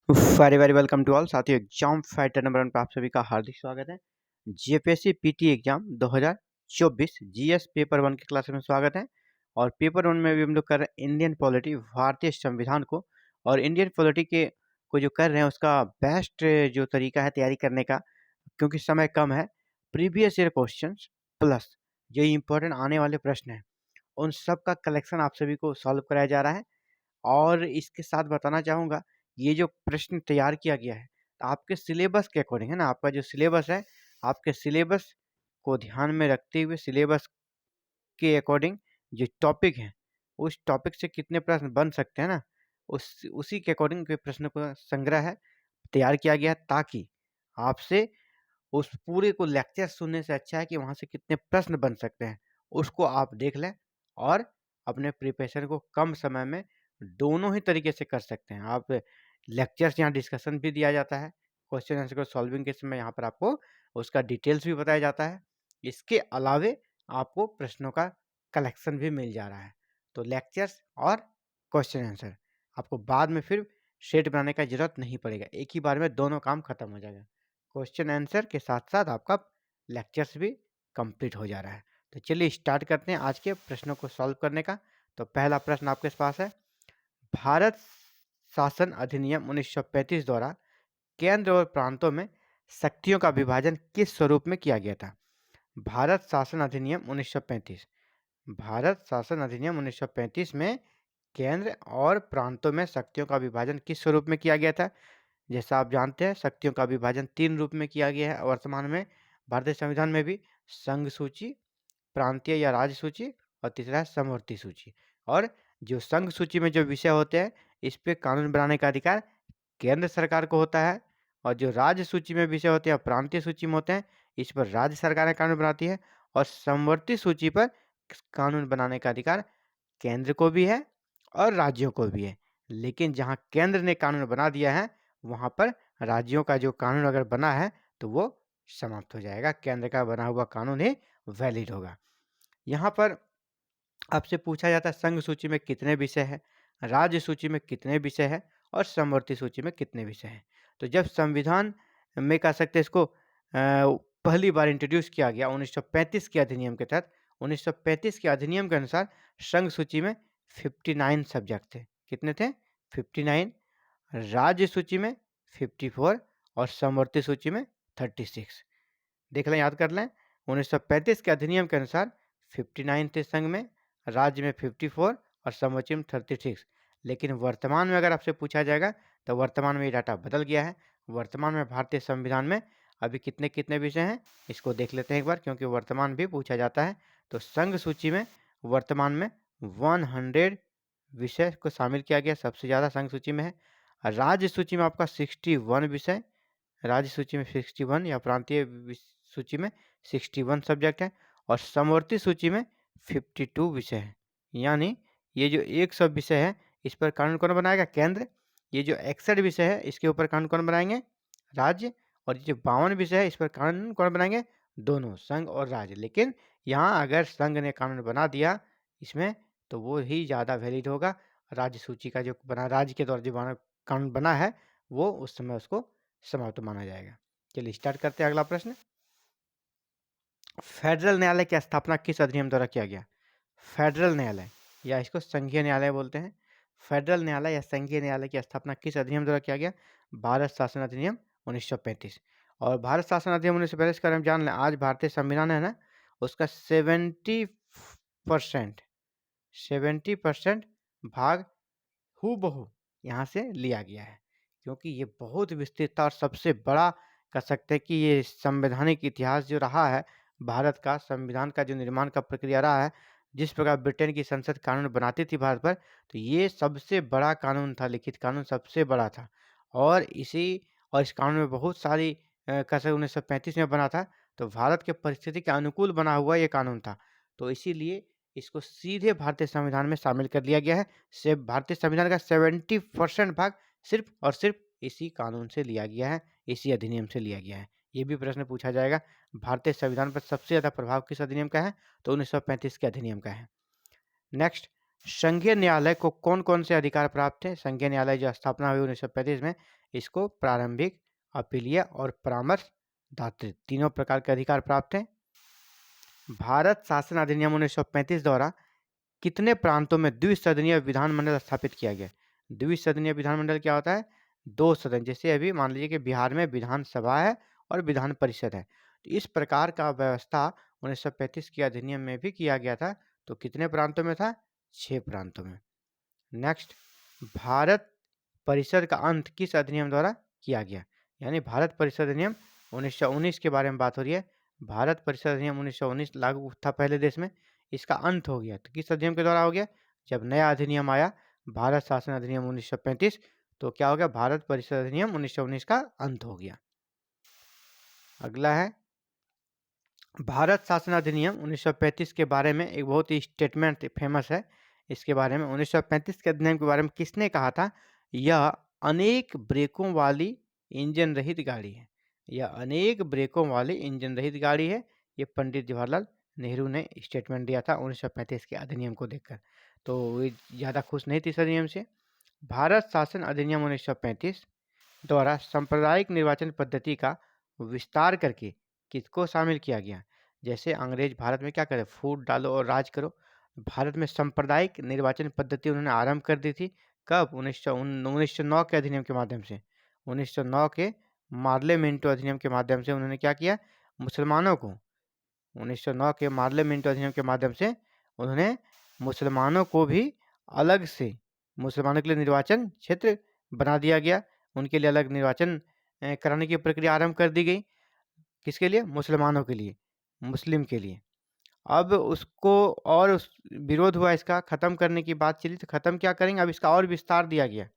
Very very welcome to all साथियों। Exam fighter number 1 पर आप सभी का हार्दिक स्वागत है। JPSC PT exam 2024 GS paper 1 की क्लास में स्वागत है। और पेपर 1 में भी हम लोग कर रहे हैं इंडियन पॉलिटी, भारतीय संविधान को। और इंडियन पॉलिटी के को जो कर रहे हैं उसका बेस्ट जो तरीका है तैयारी करने का, क्योंकि समय कम है। प्रीवियस ईयर क्वेश्चन प्लस जो इम्पोर्टेंट आने वाले प्रश्न हैं उन सब का कलेक्शन आप सभी को सॉल्व कराया जा रहा है। और इसके साथ बताना चाहूँगा, ये जो प्रश्न तैयार किया गया है आपके सिलेबस के अकॉर्डिंग है ना। आपका जो सिलेबस है, आपके सिलेबस को ध्यान में रखते हुए सिलेबस के अकॉर्डिंग जो टॉपिक हैं उस टॉपिक से कितने प्रश्न बन सकते हैं ना, उसी के अकॉर्डिंग के प्रश्न का संग्रह है तैयार किया गया है, ताकि आपसे उस पूरे को लेक्चर सुनने से अच्छा है कि वहाँ से कितने प्रश्न बन सकते हैं उसको आप देख लें। और अपने प्रिपरेशन को कम समय में दोनों ही तरीके से कर सकते हैं आप। लेक्चर्स यहाँ डिस्कशन भी दिया जाता है, क्वेश्चन आंसर को सॉल्विंग के समय यहाँ पर आपको उसका डिटेल्स भी बताया जाता है। इसके अलावे आपको प्रश्नों का कलेक्शन भी मिल जा रहा है। तो लेक्चर्स और क्वेश्चन आंसर आपको बाद में फिर शेट बनाने का जरूरत नहीं पड़ेगा, एक ही बार में दोनों काम खत्म हो जाएगा। क्वेश्चन आंसर के साथ साथ आपका लेक्चर्स भी कंप्लीट हो जा रहा है। तो चलिए स्टार्ट करते हैं आज के प्रश्नों को सॉल्व करने का। तो पहला प्रश्न आपके पास है, भारत शासन अधिनियम 1935 द्वारा केंद्र और प्रांतों में शक्तियों का विभाजन किस स्वरूप में किया गया था? भारत शासन अधिनियम 1935, भारत शासन अधिनियम 1935 में केंद्र और प्रांतों में शक्तियों का विभाजन किस स्वरूप में किया गया था? जैसा आप जानते हैं शक्तियों का विभाजन 3 रूप में किया गया है वर्तमान में भारतीय संविधान में भी, संघ सूची, प्रांतीय या राज्य सूची, और तीसरा है समवर्ती सूची। और जो संघ सूची में जो विषय होते हैं इस पे कानून बनाने का अधिकार केंद्र सरकार को होता है, और जो राज्य सूची में विषय होते हैं प्रांतीय सूची में होते हैं इस पर राज्य सरकारें कानून बनाती है। और समवर्ती सूची पर कानून बनाने का अधिकार केंद्र को भी है और राज्यों को भी है। लेकिन जहाँ केंद्र ने कानून बना दिया है वहाँ पर राज्यों का जो कानून अगर बना है तो वो समाप्त हो जाएगा, केंद्र का बना हुआ कानून ही वैलिड होगा। यहाँ पर आपसे पूछा जाता है संघ सूची में कितने विषय हैं, राज्य सूची में कितने विषय हैं और समवर्ती सूची में कितने विषय हैं। तो जब संविधान में कह सकते इसको पहली बार इंट्रोड्यूस किया गया 1935 के अधिनियम के तहत, 1935 के अधिनियम के अनुसार संघ सूची में 59 सब्जेक्ट थे। कितने थे? 59। राज्य सूची में 54 और समवर्ती सूची में 36। देख लें, याद कर लें, 1935 के अधिनियम के अनुसार 59 थे संघ में, राज्य में 54 और समवर्ती में 36। लेकिन वर्तमान में अगर आपसे पूछा जाएगा तो वर्तमान में ये डाटा बदल गया है। वर्तमान में भारतीय संविधान में अभी कितने कितने विषय हैं इसको देख लेते हैं एक बार, क्योंकि वर्तमान भी पूछा जाता है। तो संघ सूची में वर्तमान में 100 विषय को शामिल किया गया, सबसे ज़्यादा संघ सूची में है। राज्य सूची में आपका 61 विषय, राज्य सूची में 61 या प्रांतीय सूची में 61 सब्जेक्ट है। और समवर्ती सूची में 52 विषय है। यानी ये जो 100 विषय है इस पर कानून कौन बनाएगा? केंद्र। ये जो 61 विषय है इसके ऊपर कानून कौन बनाएंगे? राज्य। और ये जो 52 विषय है इस पर कानून कौन बनाएंगे? दोनों, संघ और राज्य। लेकिन यहाँ अगर संघ ने कानून बना दिया इसमें तो वो ही ज़्यादा वैलिड होगा। राज्य सूची का जो बना, राज्य के द्वारा जो कानून बना है वो उस समय उसको समाप्त माना जाएगा। चलिए स्टार्ट करते हैं अगला प्रश्न। फेडरल न्यायालय की स्थापना किस अधिनियम द्वारा किया गया? फेडरल न्यायालय या इसको संघीय न्यायालय बोलते हैं। फेडरल न्यायालय या संघीय न्यायालय की स्थापना किस अधिनियम द्वारा किया गया? भारत शासन अधिनियम 1935। और भारत शासन अधिनियम 1935 का हम जान लें, आज भारतीय संविधान है ना उसका 70% भाग हूबहू यहाँ से लिया गया है, क्योंकि ये बहुत विस्तृत था और सबसे बड़ा कह सकते हैं कि ये संवैधानिक इतिहास जो रहा है भारत का, संविधान का जो निर्माण का प्रक्रिया रहा है, जिस प्रकार ब्रिटेन की संसद कानून बनाती थी भारत पर, तो ये सबसे बड़ा कानून था, लिखित कानून सबसे बड़ा था। और इस कानून में बहुत सारी कह सकते 1935 में बना था, तो भारत के परिस्थिति के अनुकूल बना हुआ ये कानून था। तो इसीलिए इसको सीधे भारतीय संविधान में शामिल कर लिया गया है। से भारतीय संविधान का 70% भाग सिर्फ और सिर्फ इसी कानून से लिया गया है, इसी अधिनियम से लिया गया है। ये भी प्रश्न पूछा जाएगा, भारतीय संविधान पर सबसे ज़्यादा प्रभाव किस अधिनियम का है? तो 1935 के अधिनियम का है। नेक्स्ट, संघीय न्यायालय को कौन कौन से अधिकार प्राप्त थे? संघीय न्यायालय जो स्थापना हुई 1935 में इसको प्रारंभिक, अपीलीय और परामर्शदात्री तीनों प्रकार के अधिकार प्राप्त हैं। भारत शासन अधिनियम 1935 द्वारा कितने प्रांतों में द्विसदनीय विधानमंडल स्थापित किया गया? द्विसदनीय विधानमंडल क्या होता है? 2 सदन। जैसे अभी मान लीजिए कि बिहार में विधानसभा है और विधान परिषद है, तो इस प्रकार का व्यवस्था 1935 के अधिनियम में भी किया गया था। तो कितने प्रांतों में था? 6 प्रांतों में। नेक्स्ट, भारत परिषद का अंत किस अधिनियम द्वारा किया गया? यानी भारत परिषद अधिनियम 1919 के बारे में बात हो रही है। भारत परिषद अधिनियम 1919 लागू था पहले देश में, इसका अंत हो गया। तो किस अधिनियम के द्वारा हो गया? जब नया अधिनियम आया, भारत शासन अधिनियम 1935, तो क्या हो गया? भारत परिषद अधिनियम 1919 का अंत हो गया। अगला है भारत शासन अधिनियम 1935 के बारे में एक बहुत ही स्टेटमेंट फेमस है। इसके बारे में 1935 के अधिनियम के बारे में किसने कहा था? यह अनेक ब्रेकों वाली इंजन रहित गाड़ी है। यह अनेक ब्रेकों वाली इंजन रहित गाड़ी है। ये पंडित जवाहरलाल नेहरू ने स्टेटमेंट दिया था 1935 के अधिनियम को देखकर। तो वे ज़्यादा खुश नहीं थे इस अधिनियम से। भारत शासन अधिनियम 1935 द्वारा सांप्रदायिक निर्वाचन पद्धति का विस्तार करके किसको शामिल किया गया? जैसे अंग्रेज भारत में क्या करे? फूट डालो और राज करो। भारत में सांप्रदायिक निर्वाचन पद्धति उन्होंने आरंभ कर दी थी। कब? 1909 के अधिनियम के माध्यम से। 1909 के मार्ले मिंटो अधिनियम के माध्यम से उन्होंने क्या किया? मुसलमानों को 1909 के मार्ले मिंटो अधिनियम के माध्यम से उन्होंने मुसलमानों को भी अलग से, मुसलमानों के लिए निर्वाचन क्षेत्र बना दिया गया। उनके लिए अलग निर्वाचन कराने की प्रक्रिया आरंभ कर दी गई। किसके लिए? मुसलमानों के लिए, मुस्लिम के लिए। अब उसको और उस विरोध हुआ, इसका ख़त्म करने की बात चली, तो ख़त्म क्या करेंगे? अब इसका और विस्तार दिया गया,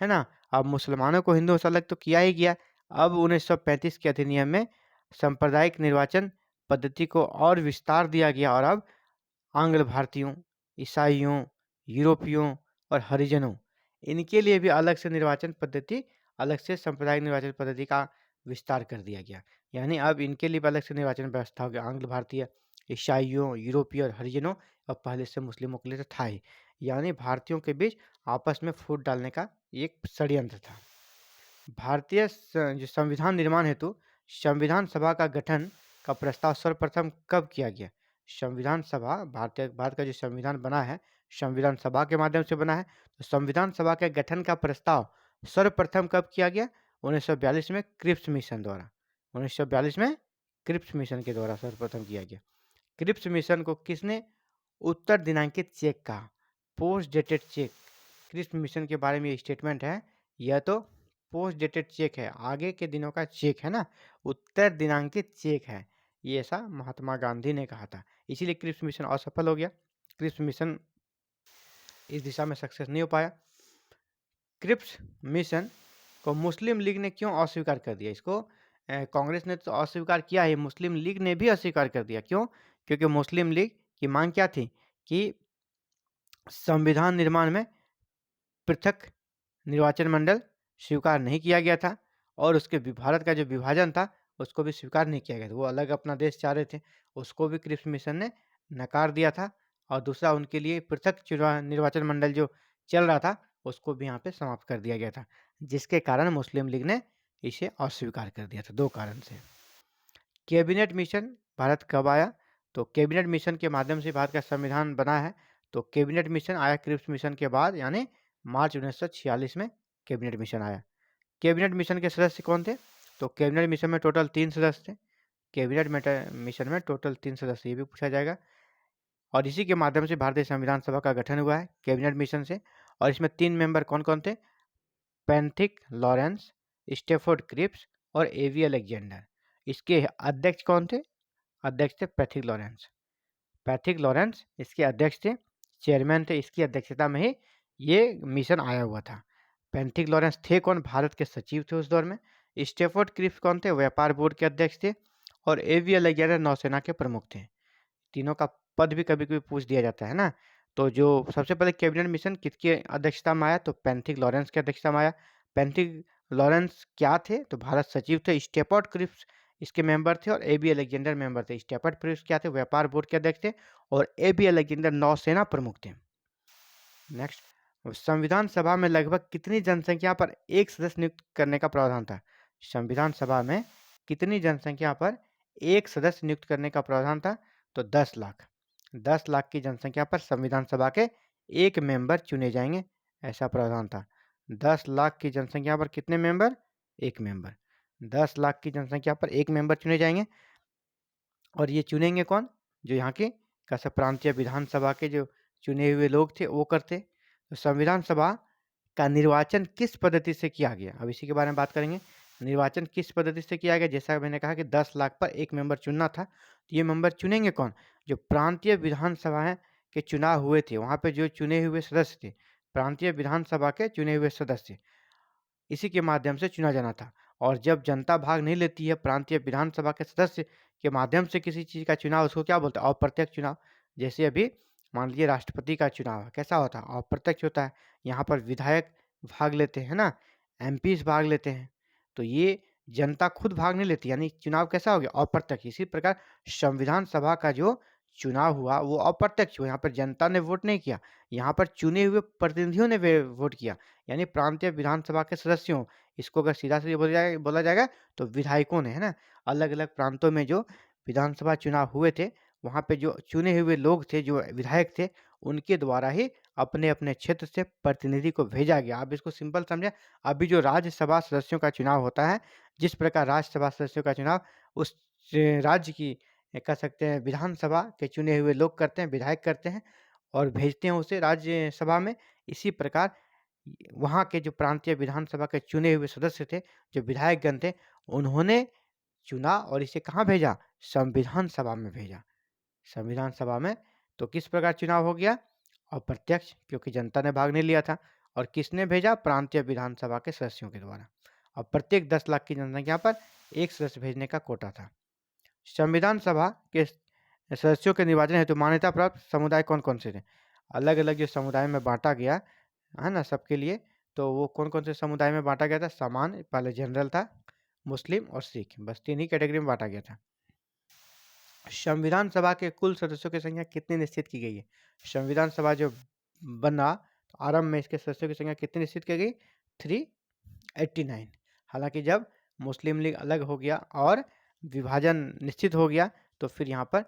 है ना। अब मुसलमानों को हिंदुओं से अलग तो किया ही गया। अब 1935 के अधिनियम में सांप्रदायिक निर्वाचन पद्धति को और विस्तार दिया गया और अब आंग्ल भारतीयों, ईसाइयों, यूरोपियों और हरिजनों, इनके लिए भी अलग से निर्वाचन पद्धति, अलग से सांप्रदायिक निर्वाचन पद्धति का विस्तार कर दिया गया। यानी अब इनके लिए भी अलग से निर्वाचन व्यवस्था हो गया। आंग्ल भारतीय, ईसाइयों, यूरोपीय और हरिजनों, और पहले से मुस्लिमों के लिए तो था ही। यानी भारतीयों के बीच आपस में फूट डालने का एक षड्यंत्र था। भारतीय जो संविधान निर्माण हेतु संविधान सभा का गठन का प्रस्ताव सर्वप्रथम कब किया गया? संविधान सभा, भारत का जो संविधान बना है, संविधान सभा के माध्यम से बना है। तो संविधान सभा के गठन का प्रस्ताव सर्वप्रथम कब किया गया? 1942 में क्रिप्स मिशन द्वारा। 1942 में क्रिप्स मिशन के द्वारा सर्वप्रथम किया गया। क्रिप्स मिशन को किसने उत्तर दिनांकित चेक कहा? Post dated cheque. Cripps mission के बारे में ये स्टेटमेंट है। यह तो पोस्ट डेटेड चेक है, आगे के दिनों का चेक है ना, उत्तर दिनांकित चेक है, ये ऐसा महात्मा गांधी ने कहा था। इसीलिए क्रिप्स मिशन असफल हो गया। क्रिप्स मिशन इस दिशा में सक्सेस नहीं हो पाया। क्रिप्स मिशन को मुस्लिम लीग ने क्यों अस्वीकार कर दिया? इसको कांग्रेस ने तो अस्वीकार किया है, मुस्लिम लीग ने भी अस्वीकार कर दिया। क्यों? क्योंकि मुस्लिम लीग की मांग क्या थी कि संविधान निर्माण में पृथक निर्वाचन मंडल स्वीकार नहीं किया गया था, और उसके भारत का जो विभाजन था उसको भी स्वीकार नहीं किया गया था। वो अलग अपना देश चाह रहे थे, उसको भी क्रिप्स मिशन ने नकार दिया था। और दूसरा, उनके लिए पृथक निर्वाचन मंडल जो चल रहा था उसको भी यहाँ पे समाप्त कर दिया गया था, जिसके कारण मुस्लिम लीग ने इसे अस्वीकार कर दिया था। 2 कारण से। कैबिनेट मिशन भारत कब आया? तो कैबिनेट मिशन के माध्यम से भारत का संविधान बना है। तो कैबिनेट मिशन आया क्रिप्स मिशन के बाद, यानी मार्च 1946 में कैबिनेट मिशन आया। कैबिनेट मिशन के सदस्य कौन थे? तो कैबिनेट मिशन में टोटल 3 सदस्य थे। कैबिनेट मिशन में टोटल 3 सदस्य, ये भी पूछा जाएगा। और इसी के माध्यम से भारतीय संविधान सभा का गठन हुआ है, कैबिनेट मिशन से। और इसमें 3 मेंबर कौन कौन थे? पैंथिक लॉरेंस, स्टेफोर्ड क्रिप्स और एवी अलेक्जेंडर। इसके अध्यक्ष कौन थे? अध्यक्ष थे पैथिक लॉरेंस। पैथिक लॉरेंस इसके अध्यक्ष थे, चेयरमैन थे। इसकी अध्यक्षता में ही ये मिशन आया हुआ था। पैंथिक लॉरेंस थे कौन? भारत के सचिव थे उस दौर में। स्टेफोर्ड क्रिप्स कौन थे? व्यापार बोर्ड के अध्यक्ष थे। और एवी अलेक्जेंडर नौसेना के प्रमुख थे। तीनों का पद भी कभी कभी पूछ दिया जाता है ना। तो जो सबसे पहले कैबिनेट मिशन किसकी अध्यक्षता में आया? तो पैंथिक लॉरेंस की अध्यक्षता में आया। पैंथिक लॉरेंस क्या थे? तो भारत सचिव थे। स्टेफोर्ड क्रिप्स इसके मेंबर थे और एबी अलेक्जेंडर मेंबर थे। स्टेफोर्ड क्रिप्स क्या थे? व्यापार बोर्ड के अध्यक्ष थे। और एबी अलेक्जेंडर नौसेना प्रमुख थे। नेक्स्ट, संविधान सभा में लगभग कितनी जनसंख्या पर एक सदस्य नियुक्त करने का प्रावधान था? संविधान सभा में कितनी जनसंख्या पर एक सदस्य नियुक्त करने का प्रावधान था? तो 10 लाख। 10 लाख की जनसंख्या पर संविधान सभा के एक मेंबर चुने जाएंगे, ऐसा प्रावधान था। 10 लाख की जनसंख्या पर कितने मेंबर? एक मेंबर। 10 लाख की जनसंख्या पर एक मेंबर चुने जाएंगे। और ये चुनेंगे कौन? जो यहाँ के कैसे प्रांतीय विधानसभा के जो चुने हुए लोग थे वो करते। तो संविधान सभा का निर्वाचन किस पद्धति से किया गया, अब इसी के बारे में बात करेंगे। निर्वाचन किस पद्धति से किया गया? जैसा मैंने कहा कि 10 लाख पर एक मेंबर चुनना था, तो ये मेंबर चुनेंगे कौन? जो प्रांतीय विधानसभाएं के चुनाव हुए थे वहाँ पे जो चुने हुए सदस्य थे, प्रांतीय विधानसभा के चुने हुए सदस्य, इसी के माध्यम से चुना जाना था। और जब जनता भाग नहीं लेती है प्रांतीय विधानसभा के सदस्य के माध्यम से किसी चीज़ का चुनाव, उसको क्या बोलते हैं? अप्रत्यक्ष चुनाव। जैसे अभी मान लीजिए राष्ट्रपति का चुनाव है, कैसा होता है? अप्रत्यक्ष होता है। यहाँ पर विधायक भाग लेते हैं ना, एमपीज भाग लेते हैं, तो ये जनता खुद भाग नहीं लेती, यानी चुनाव कैसा हो गया? अप्रत्यक्ष। इसी प्रकार संविधान सभा का जो चुनाव हुआ वो अप्रत्यक्ष हुआ, यहाँ पर जनता ने वोट नहीं किया, यहाँ पर चुने हुए प्रतिनिधियों ने वोट किया, यानी प्रांतीय विधानसभा के सदस्यों। इसको अगर सीधा सीधा बोला जाएगा तो विधायकों ने, है ना, अलग अलग प्रांतों में जो विधानसभा चुनाव हुए थे वहाँ पे जो चुने हुए लोग थे, जो विधायक थे, उनके द्वारा ही अपने अपने क्षेत्र से प्रतिनिधि को भेजा गया। आप इसको सिंपल समझें, अभी जो राज्यसभा सदस्यों का चुनाव होता है, जिस प्रकार राज्यसभा सदस्यों का चुनाव उस राज्य की कह सकते हैं विधानसभा के चुने हुए लोग करते हैं, विधायक करते हैं और भेजते हैं उसे राज्यसभा में। इसी प्रकार वहाँ के जो प्रांतीय विधानसभा के चुने हुए सदस्य थे, जो विधायकगण थे, उन्होंने चुना और इसे कहाँ भेजा? संविधान सभा में भेजा। संविधान सभा में तो किस प्रकार चुनाव हो गया? अप्रत्यक्ष, क्योंकि जनता ने भाग नहीं लिया था। और किसने भेजा? प्रांतीय विधानसभा के सदस्यों के द्वारा। और प्रत्येक 10 लाख की जनसंख्या पर एक सदस्य भेजने का कोटा था। संविधान सभा के सदस्यों के निर्वाचन हेतु मान्यता प्राप्त समुदाय कौन कौन से थे? अलग अलग जो समुदाय में बांटा गया है ना सबके लिए, तो वो कौन कौन से समुदाय में बांटा गया था? सामान्य, पहले जनरल था, मुस्लिम और सिख, बस 3 ही कैटेगरी में बांटा गया था। संविधान सभा के कुल सदस्यों की संख्या कितनी निश्चित की गई है? संविधान सभा जो बना तो आरंभ में इसके सदस्यों की संख्या कितनी निश्चित की गई? 389। हालांकि जब मुस्लिम लीग अलग हो गया और विभाजन निश्चित हो गया तो फिर यहाँ पर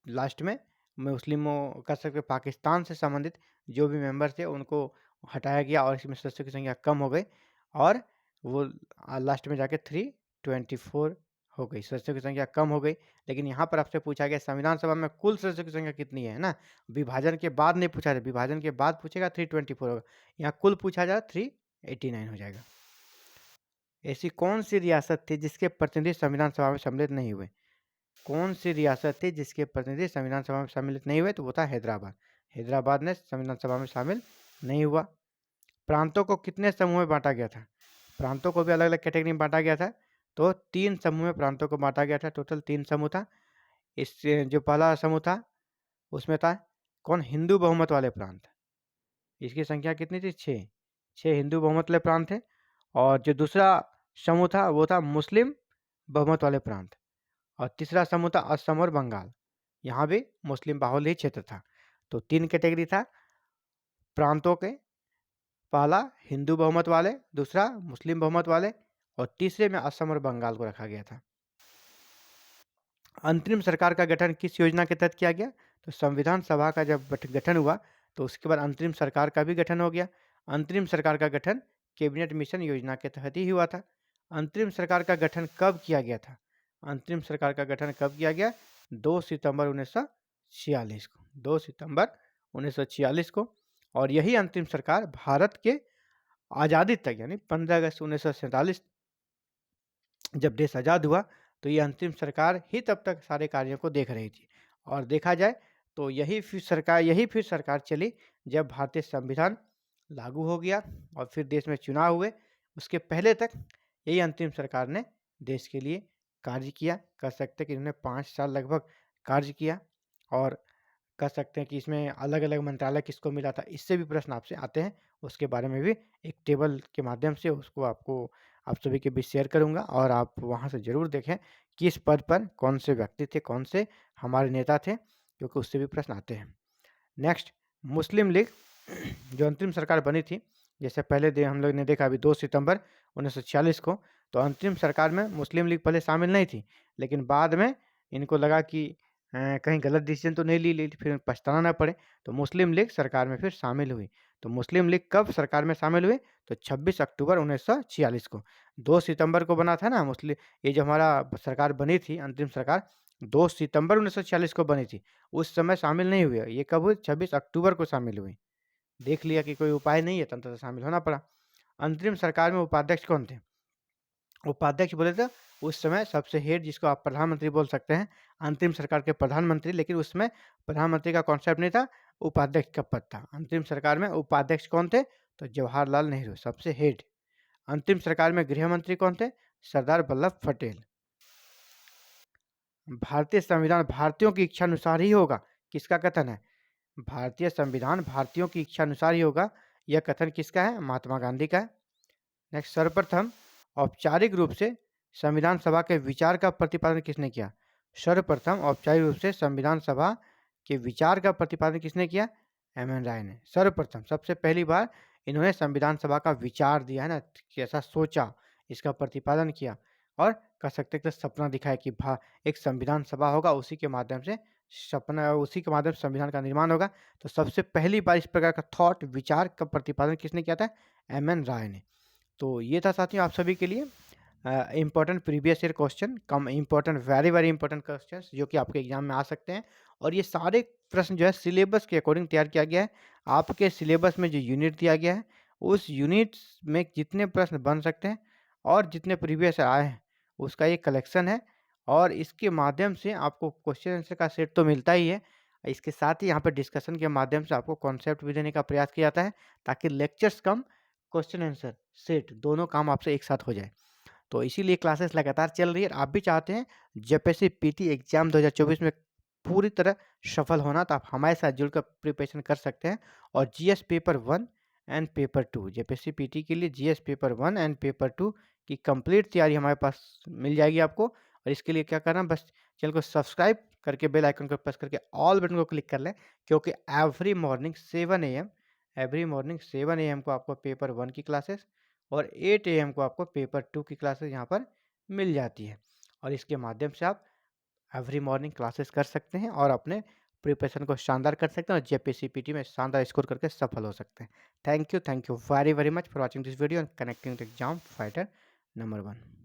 लास्ट में मुस्लिमों का सकते पाकिस्तान से संबंधित जो भी मेंबर थे उनको हटाया गया और इसमें सदस्यों की संख्या कम हो गई और वो लास्ट में जाके 324 हो गई, सदस्यों की संख्या कम हो गई। लेकिन यहाँ पर आपसे पूछा गया संविधान सभा में कुल सदस्यों की संख्या कितनी है ना, विभाजन के बाद नहीं पूछा जाए, विभाजन के बाद पूछेगा 324 होगा, यहाँ कुल पूछा जाए 389 हो जाएगा। ऐसी कौन सी रियासत थी जिसके प्रतिनिधि संविधान सभा में सम्मिलित नहीं हुए? कौन सी रियासत थी जिसके प्रतिनिधि संविधान सभा में सम्मिलित नहीं हुए? तो वो था हैदराबाद। हैदराबाद ने संविधान सभा में शामिल नहीं हुआ। प्रांतों को कितने समूह में बांटा गया था? प्रांतों को भी अलग अलग कैटेगरी में बांटा गया था, तो 3 समूह में प्रांतों को बांटा गया था। टोटल 3 समूह था। इस जो पहला समूह था उसमें था कौन? हिंदू बहुमत वाले प्रांत। इसकी संख्या कितनी थी? 6 हिंदू बहुमत वाले प्रांत थे। और जो दूसरा समूह था वो था मुस्लिम बहुमत वाले प्रांत। और तीसरा समूह था असम और बंगाल, यहाँ भी मुस्लिम बाहुल ही क्षेत्र था। तो 3 कैटेगरी था प्रांतों के, पहला हिंदू बहुमत वाले, दूसरा मुस्लिम बहुमत वाले और तीसरे में असम और बंगाल को रखा गया था। अंतरिम सरकार का गठन किस योजना के तहत किया गया? तो संविधान सभा का जब गठन हुआ तो उसके बाद अंतरिम सरकार का भी गठन हो गया। अंतरिम सरकार का गठन कैबिनेट मिशन योजना के तहत ही हुआ था। अंतरिम सरकार का गठन कब किया गया था? अंतरिम सरकार का गठन कब किया गया? 2 सितंबर 1946 को। 2 सितंबर 1946 को। और यही अंतरिम सरकार भारत के आज़ादी तक यानी 15 अगस्त 1947 जब देश आज़ाद हुआ तो ये अंतरिम सरकार ही तब तक सारे कार्यों को देख रही थी। और देखा जाए तो यही फिर सरकार चली जब भारतीय संविधान लागू हो गया और फिर देश में चुनाव हुए। उसके पहले तक यही अंतरिम सरकार ने देश के लिए कार्य किया। कह सकते हैं कि इन्होंने 5 साल लगभग कार्य किया। और कह सकते हैं कि इसमें अलग अलग मंत्रालय किसको मिला था, इससे भी प्रश्न आपसे आते हैं। उसके बारे में भी एक टेबल के माध्यम से उसको आप सभी के बीच शेयर करूंगा और आप वहां से ज़रूर देखें कि इस पद पर कौन से व्यक्ति थे, कौन से हमारे नेता थे, क्योंकि उससे भी प्रश्न आते हैं। नेक्स्ट, मुस्लिम लीग जो अंतरिम सरकार बनी थी, जैसे पहले हम लोग ने देखा अभी 2 सितंबर 1946 को, तो अंतरिम सरकार में मुस्लिम लीग पहले शामिल नहीं थी, लेकिन बाद में इनको लगा कि कहीं गलत डिसीजन तो नहीं ली फिर पछताना ना पड़े, तो मुस्लिम लीग सरकार में फिर शामिल हुई। तो मुस्लिम लीग कब सरकार में शामिल हुई? तो 26 अक्टूबर 1946 को। 2 सितंबर को बना था ना मुस्लिम, ये जो हमारा सरकार बनी थी अंतरिम सरकार, 2 सितंबर 1946 को बनी थी। उस समय शामिल नहीं हुई, ये कब हुई? 26 अक्टूबर को शामिल हुई। देख लिया कि कोई उपाय नहीं है, तंत्र से शामिल होना पड़ा। अंतरिम सरकार में उपाध्यक्ष कौन थे? उपाध्यक्ष बोले तो उस समय सबसे हेड, जिसको आप प्रधानमंत्री बोल सकते हैं, अंतरिम सरकार के प्रधानमंत्री, लेकिन उसमें प्रधानमंत्री का कॉन्सेप्ट नहीं था, उपाध्यक्ष का पद था। अंतरिम सरकार में उपाध्यक्ष कौन थे? तो जवाहरलाल नेहरू, सबसे हेड। अंतिम सरकार में गृह मंत्री कौन थे? सरदार वल्लभ पटेल। भारतीय संविधान भारतीयों की इच्छा अनुसार ही होगा, किसका कथन है? भारतीय संविधान भारतीयों की इच्छा अनुसार ही होगा, यह कथन किसका है? महात्मा गांधी का है। नेक्स्ट, सर्वप्रथम औपचारिक रूप से संविधान सभा के विचार का प्रतिपादन किसने किया? सर्वप्रथम औपचारिक रूप से संविधान सभा के विचार का प्रतिपादन किसने किया? एम.एन. राय ने। सर्वप्रथम, सबसे पहली बार इन्होंने संविधान सभा का विचार दिया है ना, कैसा सोचा, इसका प्रतिपादन किया, और कह सकते हैं कि सपना दिखाया कि एक संविधान सभा होगा, उसी के माध्यम से संविधान का निर्माण होगा। तो सबसे पहली बार इस प्रकार का थॉट, विचार का प्रतिपादन किसने किया था? एम.एन. राय ने। तो ये था साथियों आप सभी के लिए इम्पोर्टेंट प्रीवियस ईयर क्वेश्चन, कम important, very very important question जो कि आपके एग्जाम में आ सकते हैं। और ये सारे प्रश्न जो है सिलेबस के अकॉर्डिंग तैयार किया गया है। आपके सिलेबस में जो यूनिट दिया गया है, उस यूनिट में जितने प्रश्न बन सकते हैं और जितने प्रीवियस आए हैं, उसका ये कलेक्शन है। और इसके माध्यम से आपको क्वेश्चन आंसर का सेट तो मिलता ही है, इसके साथ ही यहाँ पर डिस्कशन के माध्यम से आपको कॉन्सेप्ट भी देने का प्रयास किया जाता है, ताकि लेक्चर्स कम, क्वेश्चन आंसर सेट दोनों काम आपसे एक साथ हो जाए। तो इसीलिए क्लासेस लगातार चल रही है। आप भी चाहते हैं जेपीएससी पीटी एग्जाम 2024 में पूरी तरह सफल होना, तो आप हमारे साथ जुड़कर प्रिपरेशन कर सकते हैं। और GS paper 1 and paper 2, JPSC PT के लिए जीएस पेपर 1 एंड पेपर 2 की कंप्लीट तैयारी हमारे पास मिल जाएगी आपको। और इसके लिए क्या करना, बस चैनल को सब्सक्राइब करके बेल आइकन को प्रेस करके ऑल बटन को क्लिक कर लें, क्योंकि एवरी मॉर्निंग 7 AM को आपको पेपर 1 की क्लासेस और 8 AM को आपको पेपर 2 की क्लासेस यहाँ पर मिल जाती है। और इसके माध्यम से आप एवरी मॉर्निंग क्लासेस कर सकते हैं और अपने प्रिपरेशन को शानदार कर सकते हैं और जेपीएससी पीटी में शानदार स्कोर करके सफल हो सकते हैं। Thank you very very much for watching this video and connecting the exam fighter number 1।